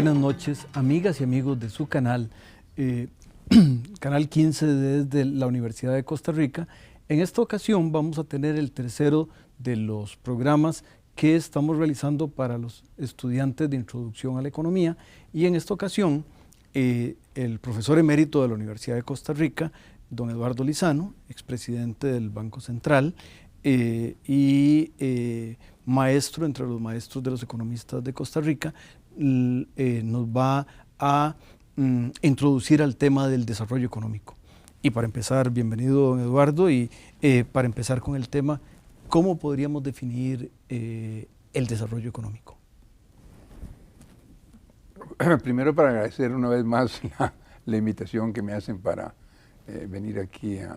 buenas noches, amigas y amigos de su canal, Canal 15 desde la Universidad de Costa Rica. En esta ocasión vamos a tener el tercero de los programas que estamos realizando para los estudiantes de Introducción a la Economía, y en esta ocasión el profesor emérito de la Universidad de Costa Rica, don Eduardo Lizano, expresidente del Banco Central y maestro entre los maestros de los economistas de Costa Rica, nos va a introducir al tema del desarrollo económico. Y para empezar, bienvenido don Eduardo, y para empezar con el tema, ¿cómo podríamos definir el desarrollo económico? Primero, para agradecer una vez más la invitación que me hacen para venir aquí a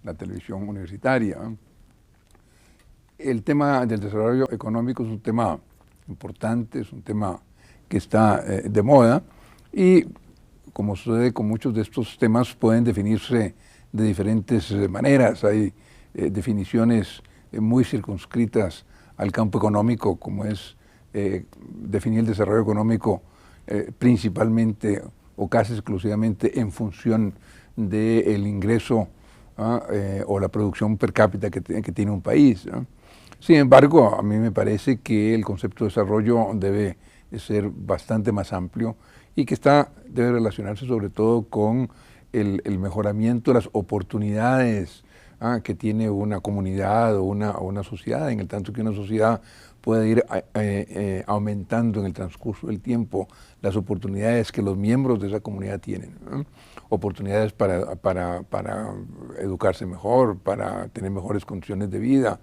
la televisión universitaria. El tema del desarrollo económico es un tema importante, es un tema que está de moda, y como sucede con muchos de estos temas, pueden definirse de diferentes maneras. Hay definiciones muy circunscritas al campo económico, como es definir el desarrollo económico principalmente o casi exclusivamente en función del ingreso o la producción per cápita que tiene un país, ¿no? Sin embargo, a mí me parece que el concepto de desarrollo debe ser bastante más amplio y que debe relacionarse sobre todo con el mejoramiento de las oportunidades que tiene una comunidad o una sociedad, en el tanto que una sociedad puede ir aumentando en el transcurso del tiempo las oportunidades que los miembros de esa comunidad tienen, ¿no? Oportunidades para educarse mejor, para tener mejores condiciones de vida.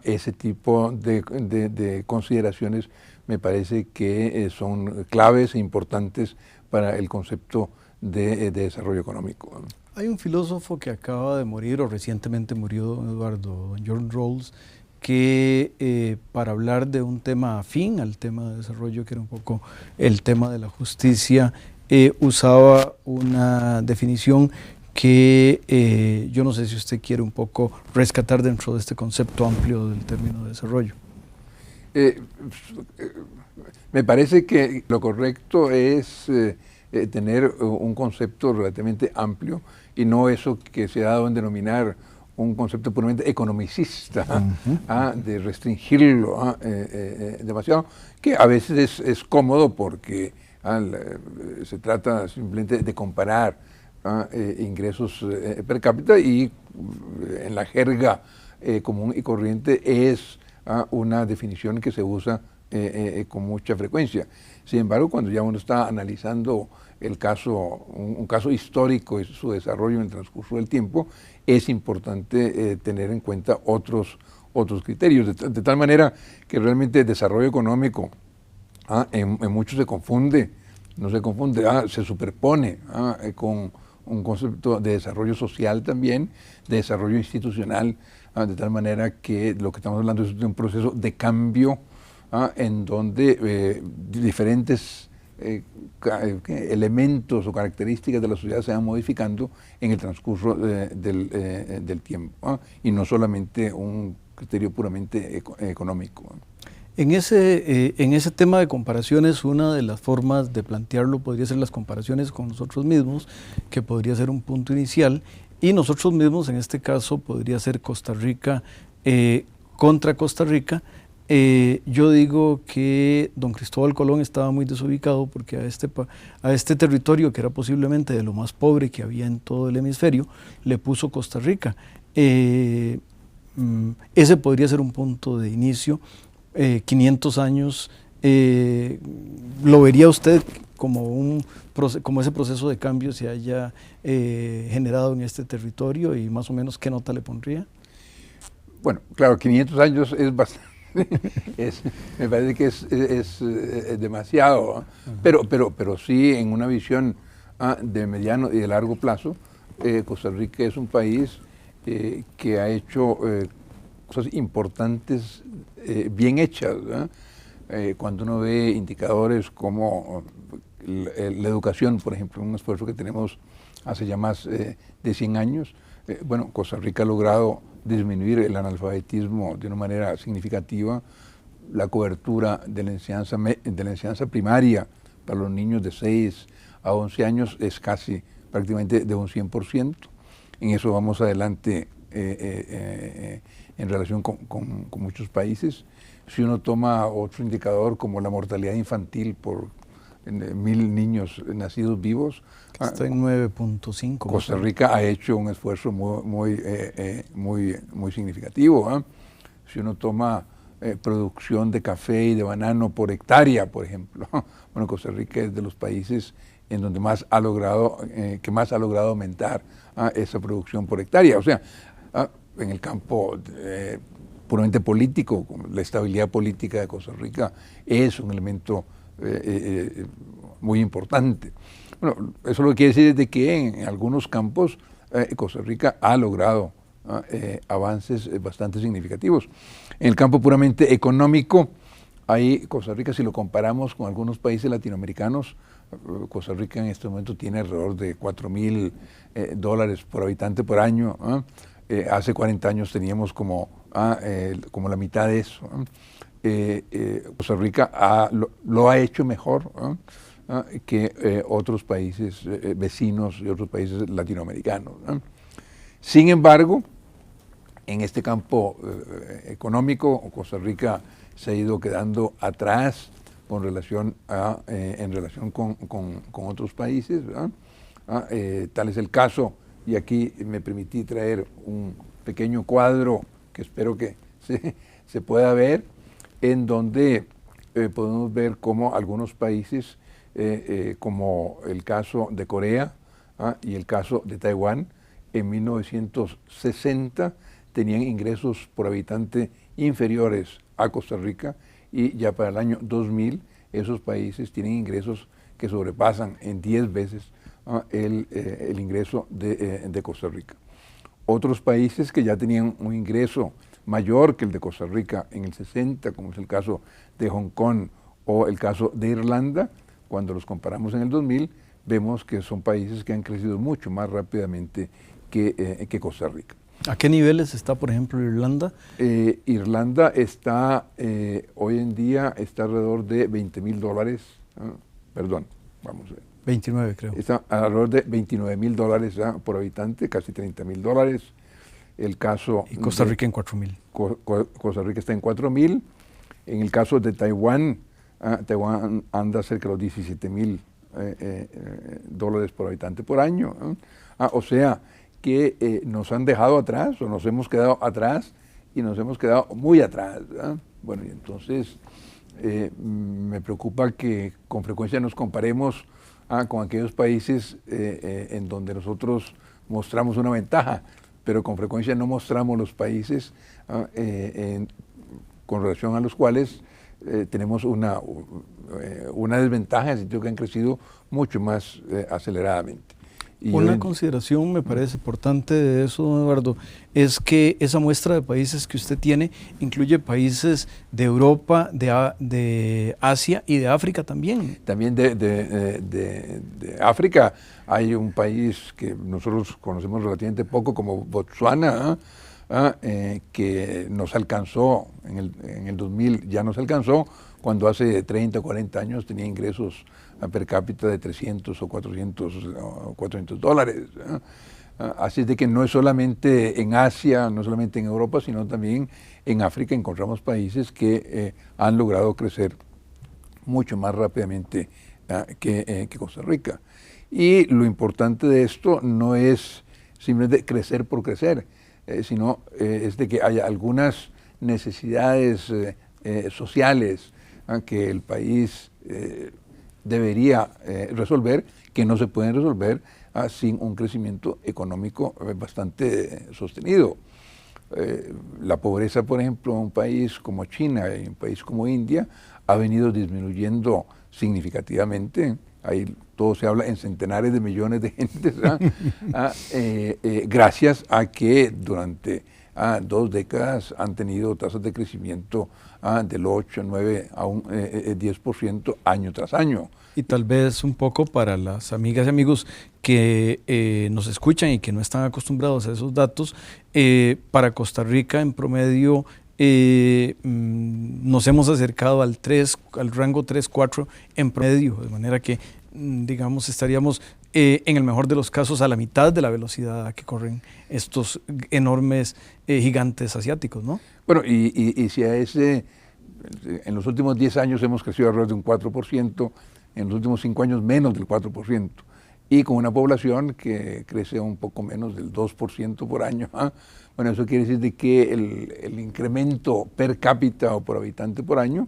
Ese tipo de consideraciones me parece que son claves e importantes para el concepto de desarrollo económico. Hay un filósofo que acaba de morir, o recientemente murió, don Eduardo, don John Rawls, que para hablar de un tema afín al tema de desarrollo, que era un poco el tema de la justicia, usaba una definición que yo no sé si usted quiere un poco rescatar dentro de este concepto amplio del término de desarrollo. Me parece que lo correcto es tener un concepto relativamente amplio y no eso que se ha dado en denominar un concepto puramente economicista, de restringirlo demasiado, que a veces es cómodo porque se trata simplemente de comparar ingresos per cápita, y en la jerga común y corriente es una definición que se usa con mucha frecuencia. Sin embargo, cuando ya uno está analizando el caso, un caso histórico y su desarrollo en el transcurso del tiempo, es importante tener en cuenta otros criterios, de tal manera que realmente el desarrollo económico en muchos se confunde, se superpone con un concepto de desarrollo social también, de desarrollo institucional, de tal manera que lo que estamos hablando es de un proceso de cambio en donde diferentes elementos o características de la sociedad se van modificando en el transcurso del tiempo, y no solamente un criterio puramente económico. En ese tema de comparaciones, una de las formas de plantearlo podría ser las comparaciones con nosotros mismos, que podría ser un punto inicial, y nosotros mismos en este caso podría ser Costa Rica contra Costa Rica. Yo digo que don Cristóbal Colón estaba muy desubicado porque a este territorio, que era posiblemente de lo más pobre que había en todo el hemisferio, le puso Costa Rica. Ese podría ser un punto de inicio. 500 años, ¿lo vería usted como ese proceso de cambio se haya generado en este territorio, y más o menos qué nota le pondría? Bueno, claro, 500 años es bastante. Me parece que es demasiado, pero sí, en una visión de mediano y de largo plazo, Costa Rica es un país que ha hecho cosas importantes bien hechas, cuando uno ve indicadores como la educación, por ejemplo, un esfuerzo que tenemos hace ya más de 100 años. Bueno, Costa Rica ha logrado disminuir el analfabetismo de una manera significativa. La cobertura de la enseñanza primaria para los niños de 6 a 11 años es casi prácticamente de un 100%. En eso vamos adelante en relación con muchos países. Si uno toma otro indicador como la mortalidad infantil por 1000 niños nacidos vivos, está en 9.5. Costa Rica ha hecho un esfuerzo muy significativo. Si uno toma producción de café y de banano por hectárea, por ejemplo, bueno, Costa Rica es de los países en donde más ha logrado, aumentar esa producción por hectárea. O sea, en el campo puramente político, la estabilidad política de Costa Rica es un elemento muy importante. Bueno, eso lo que quiere decir es de que en algunos campos Costa Rica ha logrado avances bastante significativos. En el campo puramente económico, ahí Costa Rica, si lo comparamos con algunos países latinoamericanos, Costa Rica en este momento tiene alrededor de $4,000 por habitante por año. Hace 40 años teníamos como la mitad de eso. Costa Rica lo ha hecho mejor que otros países vecinos y otros países latinoamericanos. Sin embargo, en este campo económico, Costa Rica se ha ido quedando atrás en relación con otros países. Tal es el caso, y aquí me permití traer un pequeño cuadro que espero que se pueda ver, en donde podemos ver cómo algunos países, como el caso de Corea y el caso de Taiwán, en 1960 tenían ingresos por habitante inferiores a Costa Rica, y ya para el año 2000 esos países tienen ingresos que sobrepasan en 10 veces el ingreso de Costa Rica. Otros países que ya tenían un ingreso mayor que el de Costa Rica en el 60, como es el caso de Hong Kong o el caso de Irlanda, cuando los comparamos en el 2000, vemos que son países que han crecido mucho más rápidamente que Costa Rica. ¿A qué niveles está, por ejemplo, Irlanda? Irlanda está, hoy en día, está alrededor de $20,000, perdón, vamos a ver. 29, creo. Está alrededor de $29,000 por habitante, casi $30,000. El caso y Costa Rica en 4,000. Costa Rica está en 4,000. En el caso de Taiwán, Taiwán anda cerca de los $17,000 por habitante por año. O sea, que nos han dejado atrás, o nos hemos quedado atrás, y nos hemos quedado muy atrás. Bueno, y entonces me preocupa que con frecuencia nos comparemos con aquellos países en donde nosotros mostramos una ventaja, pero con frecuencia no mostramos los países con relación a los cuales tenemos una desventaja, en el sentido que han crecido mucho más aceleradamente. Y una consideración me parece importante de eso, don Eduardo, es que esa muestra de países que usted tiene incluye países de Europa, de Asia y de África también. También de África. Hay un país que nosotros conocemos relativamente poco, como Botsuana, que nos alcanzó en el 2000, ya nos alcanzó cuando hace 30 o 40 años tenía ingresos per cápita de 300 o 400 $400. Así es de que no es solamente en Asia, no solamente en Europa, sino también en África encontramos países que han logrado crecer mucho más rápidamente que Costa Rica. Y lo importante de esto no es simplemente crecer por crecer, sino es de que haya algunas necesidades sociales que el país debería resolver, que no se pueden resolver sin un crecimiento económico bastante sostenido. La pobreza, por ejemplo, en un país como China y en un país como India ha venido disminuyendo significativamente. Ahí todo se habla en centenares de millones de gentes, gracias a que durante 2 décadas han tenido tasas de crecimiento del 8, 9 a un 10% año tras año. Y tal vez un poco para las amigas y amigos que nos escuchan y que no están acostumbrados a esos datos, para Costa Rica en promedio nos hemos acercado al rango 3, 4 en promedio, de manera que, digamos, estaríamos en el mejor de los casos a la mitad de la velocidad a que corren estos enormes gigantes asiáticos, ¿no? Bueno, y si a ese, en los últimos 10 años hemos crecido alrededor de un 4%, en los últimos 5 años menos del 4%, y con una población que crece un poco menos del 2% por año, ¿ah? Bueno, eso quiere decir de que el incremento per cápita o por habitante por año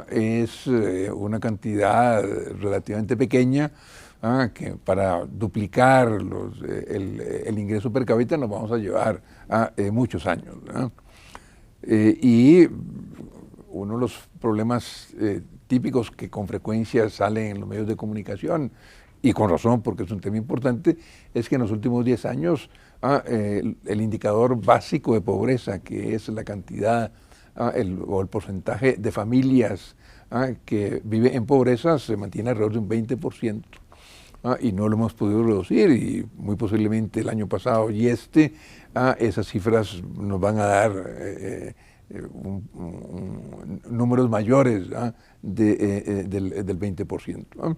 es una cantidad relativamente pequeña, que para duplicar el ingreso per cápita nos vamos a llevar muchos años. Y uno de los problemas típicos que con frecuencia salen en los medios de comunicación, y con razón porque es un tema importante, es que en los últimos 10 años el indicador básico de pobreza, que es la cantidad o el porcentaje de familias que vive en pobreza, se mantiene alrededor de un 20%. Y no lo hemos podido reducir, y muy posiblemente el año pasado y esas cifras nos van a dar números mayores del 20%.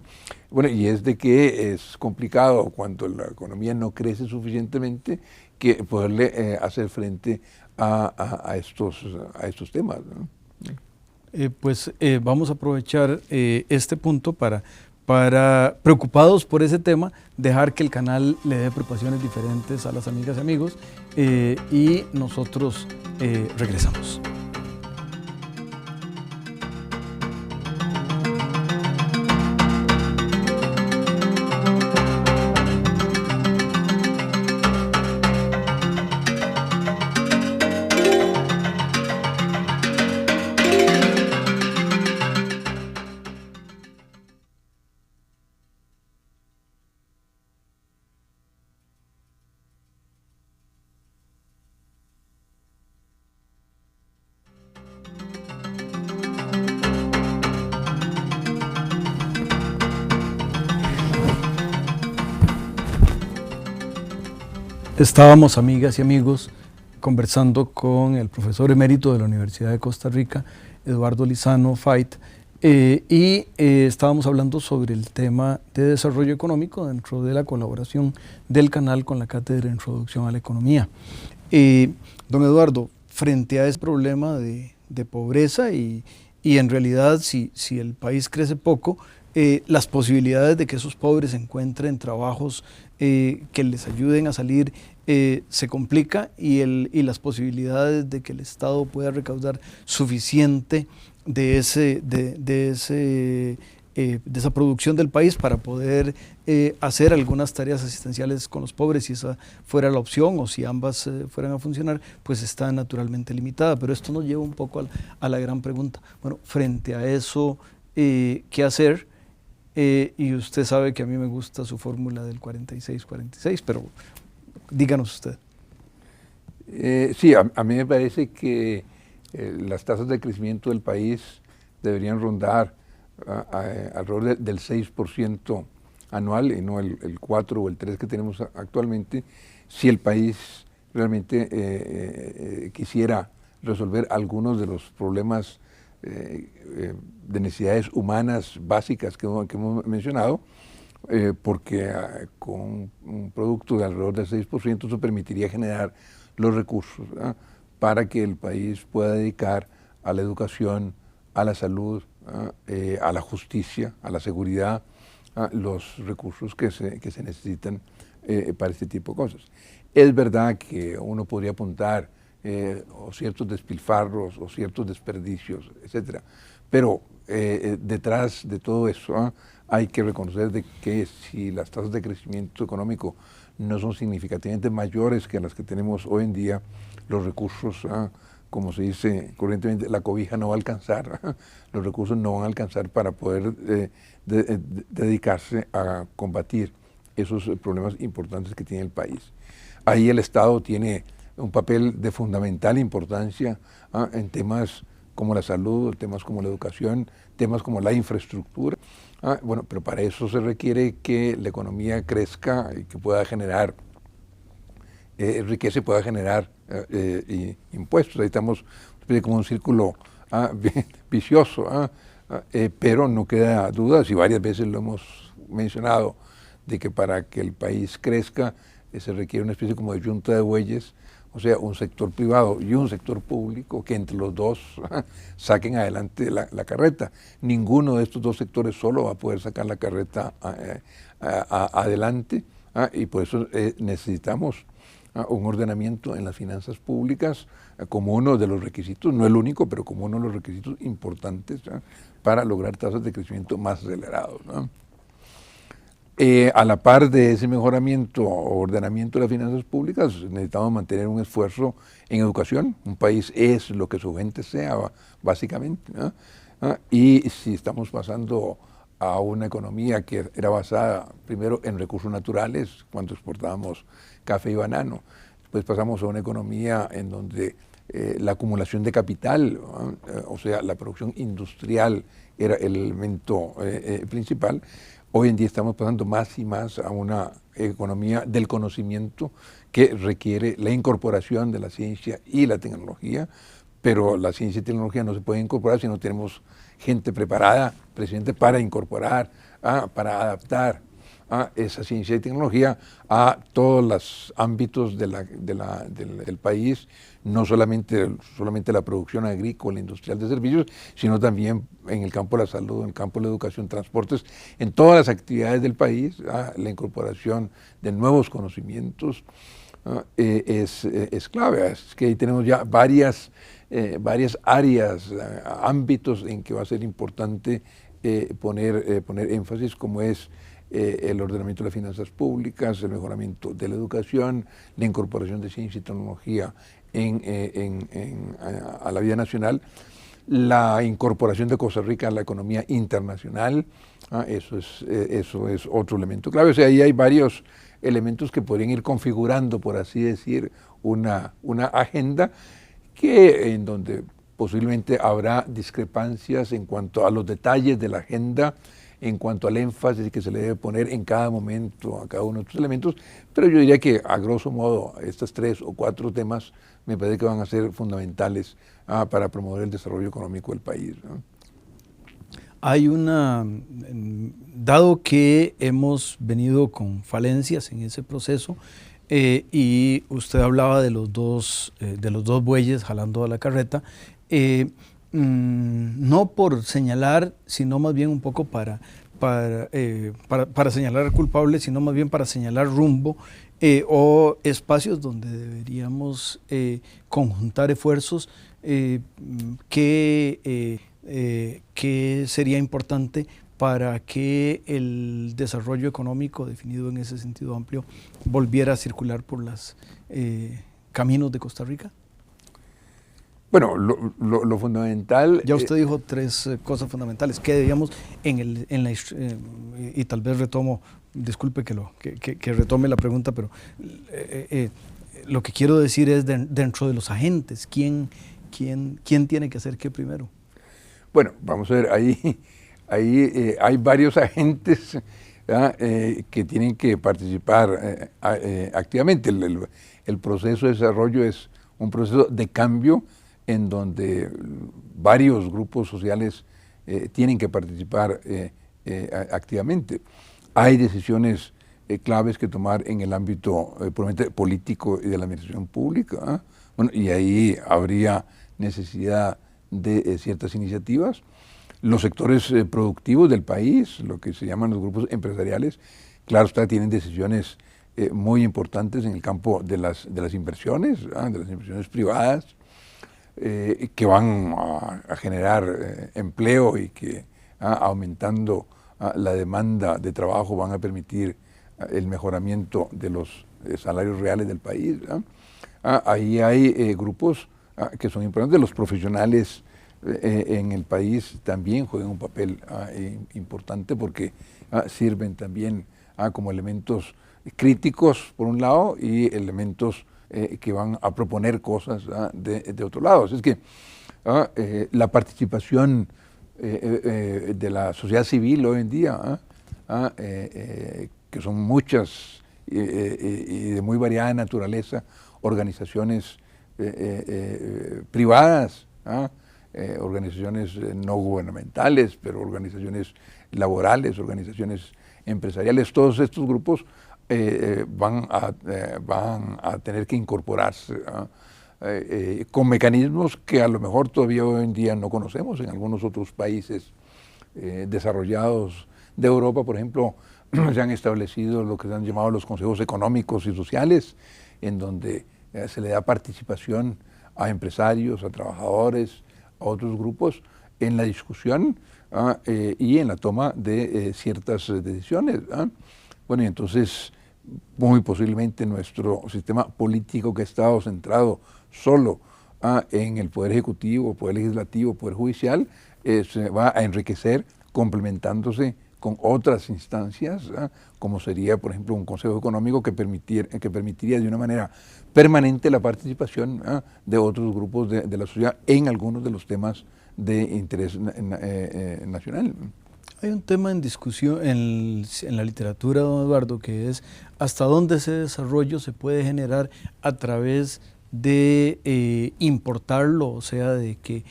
Bueno, y es de que es complicado cuando la economía no crece suficientemente que poderle hacer frente a estos temas, ¿no? Pues vamos a aprovechar este punto para, preocupados por ese tema, dejar que el canal le dé preocupaciones diferentes a las amigas y amigos, y nosotros regresamos. Estábamos, amigas y amigos, conversando con el profesor emérito de la Universidad de Costa Rica, Eduardo Lizano Fait, y estábamos hablando sobre el tema de desarrollo económico dentro de la colaboración del canal con la Cátedra de Introducción a la Economía. Don Eduardo, frente a ese problema de pobreza y en realidad si el país crece poco, las posibilidades de que esos pobres encuentren trabajos que les ayuden a salir se complica, y las posibilidades de que el Estado pueda recaudar suficiente de esa producción del país para poder hacer algunas tareas asistenciales con los pobres, si esa fuera la opción o si ambas fueran a funcionar, pues está naturalmente limitada. Pero esto nos lleva un poco a la gran pregunta. Bueno, frente a eso, ¿qué hacer? Y usted sabe que a mí me gusta su fórmula del 46-46, pero díganos usted. Sí, a mí me parece que las tasas de crecimiento del país deberían rondar alrededor del 6% anual, y no el 4 o el 3 que tenemos actualmente, si el país realmente quisiera resolver algunos de los problemas de necesidades humanas básicas que hemos mencionado, porque con un producto de alrededor del 6% eso permitiría generar los recursos para que el país pueda dedicar a la educación, a la salud, a la justicia, a la seguridad, los recursos que se necesitan para este tipo de cosas. Es verdad que uno podría apuntar o ciertos despilfarros o ciertos desperdicios, etcétera, pero detrás de todo eso hay que reconocer de que si las tasas de crecimiento económico no son significativamente mayores que las que tenemos hoy en día, los recursos, como se dice corrientemente, la cobija no va a alcanzar, los recursos no van a alcanzar para poder dedicarse a combatir esos problemas importantes que tiene el país. Ahí el Estado tiene un papel de fundamental importancia en temas como la salud, temas como la educación, temas como la infraestructura. Bueno, pero para eso se requiere que la economía crezca y que pueda generar riqueza y pueda generar impuestos. Ahí estamos especie como un círculo vicioso, pero no queda dudas, y varias veces lo hemos mencionado, de que para que el país crezca se requiere una especie como de yunta de bueyes, o sea, un sector privado y un sector público que entre los dos saquen adelante la carreta. Ninguno de estos dos sectores solo va a poder sacar la carreta adelante, y por eso necesitamos un ordenamiento en las finanzas públicas como uno de los requisitos, no el único, pero como uno de los requisitos importantes para lograr tasas de crecimiento más acelerados, ¿no? A la par de ese mejoramiento o ordenamiento de las finanzas públicas, necesitamos mantener un esfuerzo en educación. Un país es lo que su gente sea, básicamente, ¿no? Y si estamos pasando a una economía que era basada primero en recursos naturales, cuando exportábamos café y banano, después pasamos a una economía en donde la acumulación de capital, o sea, la producción industrial era el elemento principal. Hoy en día estamos pasando más y más a una economía del conocimiento que requiere la incorporación de la ciencia y la tecnología, pero la ciencia y tecnología no se pueden incorporar si no tenemos gente preparada, presidente, para incorporar, para adaptar esa ciencia y tecnología a todos los ámbitos del país, no solamente la producción agrícola, industrial, de servicios, sino también en el campo de la salud, en el campo de la educación, transportes, en todas las actividades del país. La incorporación de nuevos conocimientos es clave. Es que ahí tenemos ya varias áreas, ámbitos en que va a ser importante poner énfasis, como es el ordenamiento de las finanzas públicas, el mejoramiento de la educación, la incorporación de ciencia y tecnología a la vida nacional, la incorporación de Costa Rica a la economía internacional. Eso es otro elemento clave. O sea, ahí hay varios elementos que podrían ir configurando, por así decir, una agenda en donde posiblemente habrá discrepancias en cuanto a los detalles de la agenda, en cuanto al énfasis que se le debe poner en cada momento a cada uno de estos elementos, pero yo diría que a grosso modo estos 3 o 4 temas me parece que van a ser fundamentales para promover el desarrollo económico del país, ¿no? Hay dado que hemos venido con falencias en ese proceso, y usted hablaba de los dos bueyes jalando a la carreta, no por señalar, sino más bien un poco para señalar al culpable, sino más bien para señalar rumbo, o espacios donde deberíamos conjuntar esfuerzos, que sería importante para que el desarrollo económico definido en ese sentido amplio volviera a circular por los caminos de Costa Rica. Bueno, lo fundamental... Ya usted dijo 3 cosas fundamentales que debíamos y tal vez retomo, disculpe que retome la pregunta, pero lo que quiero decir es dentro de los agentes, ¿quién tiene que hacer qué primero? Bueno, vamos a ver, ahí hay varios agentes que tienen que participar activamente. El proceso de desarrollo es un proceso de cambio en donde varios grupos sociales tienen que participar activamente. Hay decisiones claves que tomar en el ámbito puramente político y de la administración pública, bueno, y ahí habría necesidad de ciertas iniciativas. Los sectores productivos del país, lo que se llaman los grupos empresariales, claro está, tienen decisiones muy importantes en el campo de las inversiones, de las inversiones privadas, que van a generar empleo y que aumentando la demanda de trabajo van a permitir el mejoramiento de los salarios reales del país. Ahí hay grupos que son importantes. Los profesionales en el país también juegan un papel importante porque sirven también como elementos críticos por un lado y elementos que van a proponer cosas de otro lado. Así es que la participación de la sociedad civil hoy en día, que son muchas y de muy variada naturaleza, organizaciones privadas, organizaciones no gubernamentales, pero organizaciones laborales, organizaciones empresariales. Todos estos grupos van a tener que incorporarse con mecanismos que a lo mejor todavía hoy en día no conocemos en algunos otros países desarrollados de Europa. Por ejemplo, se han establecido lo que se han llamado los consejos económicos y sociales, en donde se le da participación a empresarios, a trabajadores, a otros grupos en la discusión y en la toma de ciertas decisiones. Bueno, y entonces muy posiblemente nuestro sistema político, que ha estado centrado solo en el Poder Ejecutivo, Poder Legislativo, Poder Judicial, se va a enriquecer complementándose con otras instancias, como sería, por ejemplo, un Consejo Económico que permitiría de una manera permanente la participación de otros grupos de la sociedad en algunos de los temas de interés nacional. Hay un tema en discusión en la literatura, don Eduardo, que es hasta dónde ese desarrollo se puede generar a través de importarlo, o sea, de que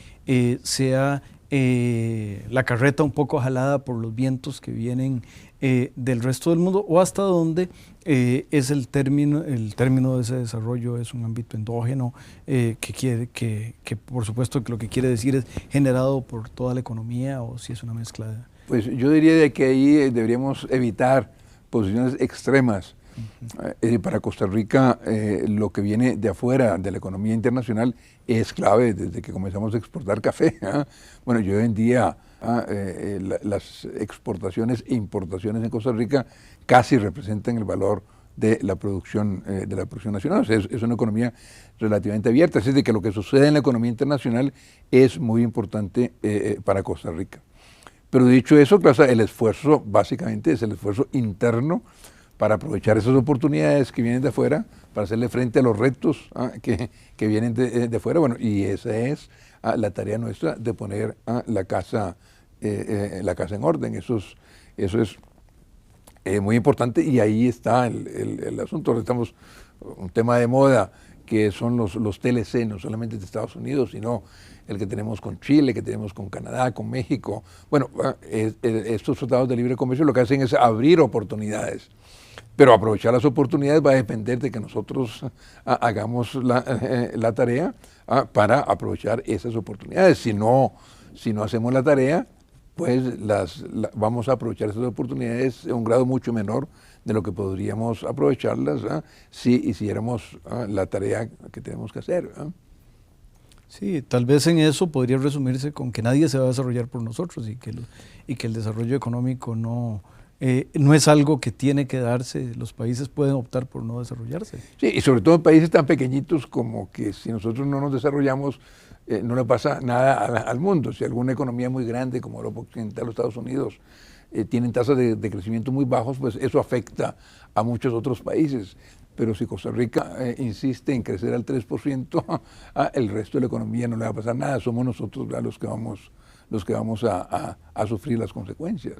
sea la carreta un poco jalada por los vientos que vienen del resto del mundo, o hasta dónde es el término de ese desarrollo es un ámbito endógeno que por supuesto que lo que quiere decir es generado por toda la economía, o si es una mezcla de... Pues yo diría de que ahí deberíamos evitar posiciones extremas. Para Costa Rica lo que viene de afuera de la economía internacional es clave desde que comenzamos a exportar café. Bueno, yo hoy en día las exportaciones e importaciones en Costa Rica casi representan el valor de la producción nacional. O sea, es una economía relativamente abierta, así de que lo que sucede en la economía internacional es muy importante para Costa Rica. Pero dicho eso, claro, el esfuerzo básicamente es el esfuerzo interno para aprovechar esas oportunidades que vienen de afuera, para hacerle frente a los retos que vienen de afuera. Bueno, y esa es la tarea nuestra de poner la casa en orden. Eso es muy importante, y ahí está el asunto. Estamos un tema de moda que son los TLC, no solamente de Estados Unidos, sino el que tenemos con Chile, que tenemos con Canadá, con México. Bueno, estos tratados de libre comercio lo que hacen es abrir oportunidades, pero aprovechar las oportunidades va a depender de que nosotros hagamos la tarea para aprovechar esas oportunidades. Si no hacemos la tarea, pues vamos a aprovechar esas oportunidades en un grado mucho menor de lo que podríamos aprovecharlas si hiciéramos la tarea que tenemos que hacer. Sí, tal vez en eso podría resumirse con que nadie se va a desarrollar por nosotros, y que el desarrollo económico no es algo que tiene que darse. Los países pueden optar por no desarrollarse. Sí, y sobre todo en países tan pequeñitos como que si nosotros no nos desarrollamos, no le pasa nada al mundo. Si alguna economía muy grande como Europa Occidental o Estados Unidos tienen tasas de crecimiento muy bajos, pues eso afecta a muchos otros países. Pero si Costa Rica insiste en crecer al 3%, el resto de la economía no le va a pasar nada. Somos nosotros los que vamos a sufrir las consecuencias.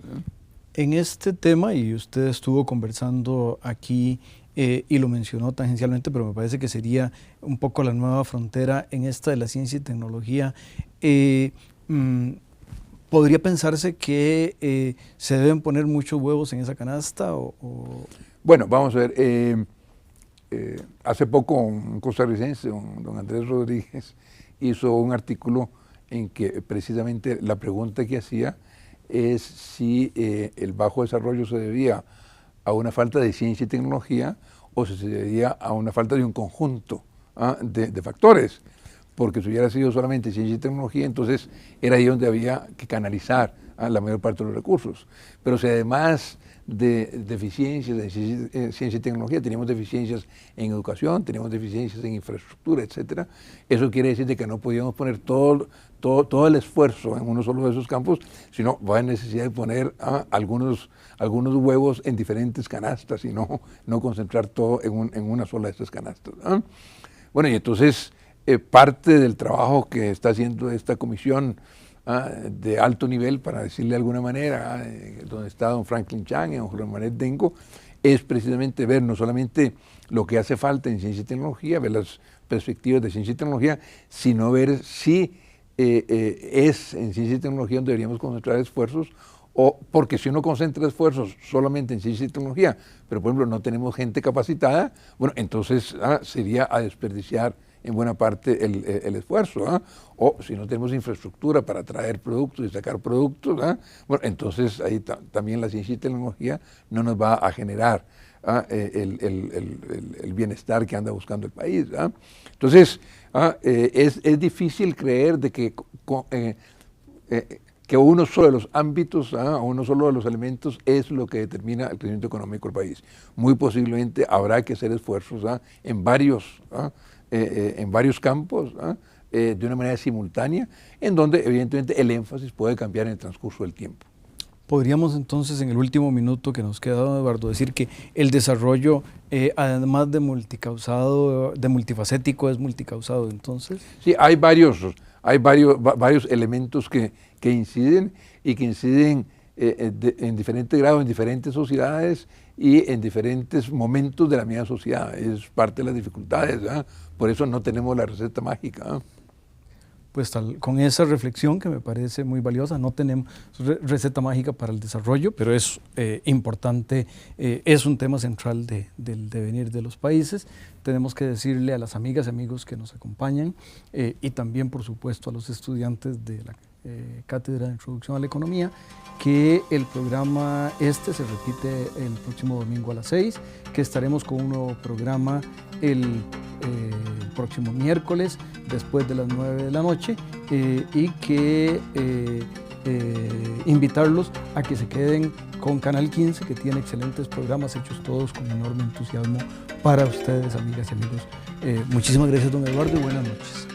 En este tema, y usted estuvo conversando aquí y lo mencionó tangencialmente, pero me parece que sería un poco la nueva frontera en esta de la ciencia y tecnología, ¿podría pensarse que se deben poner muchos huevos en esa canasta? Bueno, vamos a ver. Hace poco un costarricense, don Andrés Rodríguez, hizo un artículo en que precisamente la pregunta que hacía es si el bajo desarrollo se debía a una falta de ciencia y tecnología, o si se debía a una falta de un conjunto de factores. Porque si hubiera sido solamente ciencia y tecnología, entonces era ahí donde había que canalizar la mayor parte de los recursos. Pero si además de deficiencias de ciencia y tecnología, teníamos deficiencias en educación, teníamos deficiencias en infraestructura, etcétera, eso quiere decir de que no podíamos poner todo el esfuerzo en uno solo de esos campos, sino va a necesidad de poner algunos huevos en diferentes canastas y no concentrar todo en una sola de estas canastas. Bueno, y entonces parte del trabajo que está haciendo esta comisión de alto nivel, para decirle de alguna manera, donde está don Franklin Chang y don Jorge Manuel Dengo, es precisamente ver no solamente lo que hace falta en ciencia y tecnología, ver las perspectivas de ciencia y tecnología, sino ver si es en ciencia y tecnología donde deberíamos concentrar esfuerzos, o porque si uno concentra esfuerzos solamente en ciencia y tecnología, pero por ejemplo no tenemos gente capacitada, bueno, entonces sería a desperdiciar en buena parte el esfuerzo, o si no tenemos infraestructura para traer productos y sacar productos, bueno, entonces ahí también la ciencia y tecnología no nos va a generar el bienestar que anda buscando el país. Entonces, es difícil creer de que uno solo de los ámbitos, uno solo de los elementos es lo que determina el crecimiento económico del país. Muy posiblemente habrá que hacer esfuerzos en varios campos, de una manera simultánea, en donde evidentemente el énfasis puede cambiar en el transcurso del tiempo. Podríamos entonces, en el último minuto que nos queda, don Eduardo, decir que el desarrollo, además de multicausado, de multifacético, es multicausado, entonces. Sí, hay varios elementos que inciden y que inciden en diferentes grados, en diferentes sociedades y en diferentes momentos de la misma sociedad. Es parte de las dificultades, por eso no tenemos la receta mágica. Pues con esa reflexión que me parece muy valiosa, no tenemos receta mágica para el desarrollo, pero es importante, es un tema central del devenir de los países. Tenemos que decirle a las amigas y amigos que nos acompañan y también, por supuesto, a los estudiantes de la Cátedra de Introducción a la Economía, que el programa se repite el próximo domingo a las 6, que estaremos con un nuevo programa el próximo miércoles después de las 9 de la noche y que invitarlos a que se queden con Canal 15, que tiene excelentes programas hechos todos con enorme entusiasmo para ustedes, amigas y amigos. Muchísimas gracias, don Eduardo, y buenas noches.